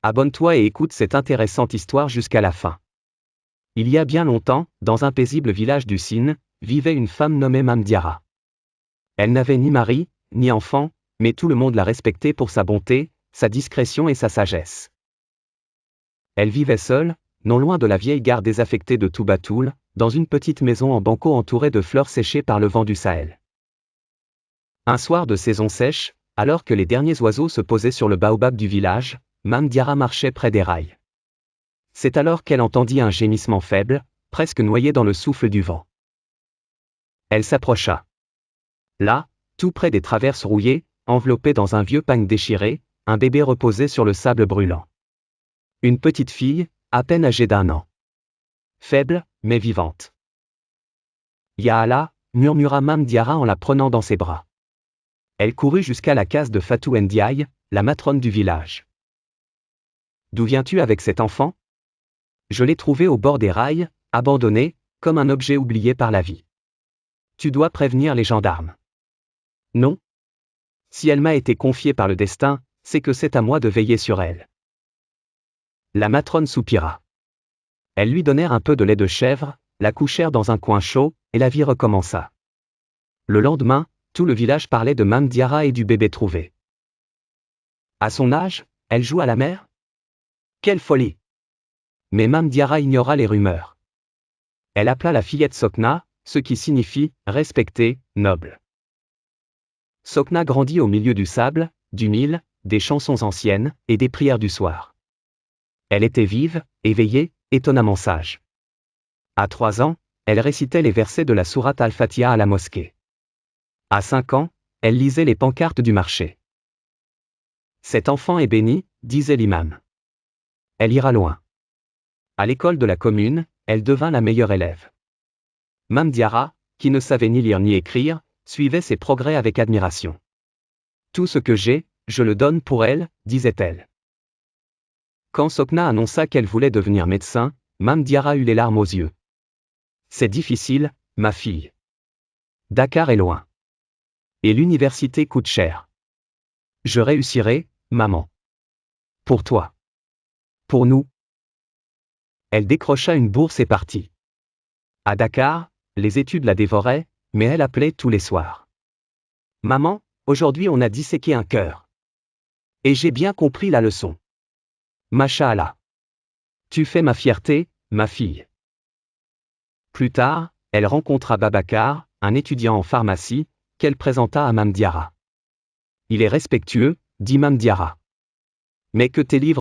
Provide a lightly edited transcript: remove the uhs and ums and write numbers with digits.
Abonne-toi et écoute cette intéressante histoire jusqu'à la fin. Il y a bien longtemps, dans un paisible village du Sine, vivait une femme nommée Mame Diarra. Elle n'avait ni mari, ni enfant, mais tout le monde la respectait pour sa bonté, sa discrétion et sa sagesse. Elle vivait seule, non loin de la vieille gare désaffectée de Toubatoul, dans une petite maison en banco entourée de fleurs séchées par le vent du Sahel. Un soir de saison sèche, alors que les derniers oiseaux se posaient sur le baobab du village, Mame Diarra marchait près des rails. C'est alors qu'elle entendit un gémissement faible, presque noyé dans le souffle du vent. Elle s'approcha. Là, tout près des traverses rouillées, enveloppé dans un vieux pagne déchiré, un bébé reposait sur le sable brûlant. Une petite fille, à peine âgée d'1 an. Faible, mais vivante. Ya Allah, murmura Mame Diarra en la prenant dans ses bras. Elle courut jusqu'à la case de Fatou Ndiaye, la matrone du village. D'où viens-tu avec cet enfant ? Je l'ai trouvé au bord des rails, abandonné, comme un objet oublié par la vie. Tu dois prévenir les gendarmes. Non. Si elle m'a été confiée par le destin, c'est que c'est à moi de veiller sur elle. La matrone soupira. Elles lui donnèrent un peu de lait de chèvre, la couchèrent dans un coin chaud, et la vie recommença. Le lendemain, tout le village parlait de Mame Diarra et du bébé trouvé. À son âge, elle joue à la mer ? Quelle folie ! Mais Mame Diarra ignora les rumeurs. Elle appela la fillette Sokna, ce qui signifie « respectée, noble ». Sokna grandit au milieu du sable, du Nil, des chansons anciennes, et des prières du soir. Elle était vive, éveillée, étonnamment sage. À 3 ans, elle récitait les versets de la sourate Al-Fatiha à la mosquée. À 5 ans, elle lisait les pancartes du marché. Cet enfant est béni, disait l'imam. Elle ira loin. À l'école de la commune, elle devint la meilleure élève. Mame Diarra, qui ne savait ni lire ni écrire, suivait ses progrès avec admiration. Tout ce que j'ai, je le donne pour elle, disait-elle. Quand Sokna annonça qu'elle voulait devenir médecin, Mame Diarra eut les larmes aux yeux. C'est difficile, ma fille. Dakar est loin. Et l'université coûte cher. Je réussirai, maman. Pour toi. Pour nous. Elle décrocha une bourse et partit. À Dakar, les études la dévoraient, mais elle appelait tous les soirs. Maman, aujourd'hui on a disséqué un cœur. Et j'ai bien compris la leçon. Masha'Allah. Tu fais ma fierté, ma fille. Plus tard, elle rencontra Babacar, un étudiant en pharmacie, qu'elle présenta à Mame Diarra. Il est respectueux, dit Mame Diarra. Mais que tes livres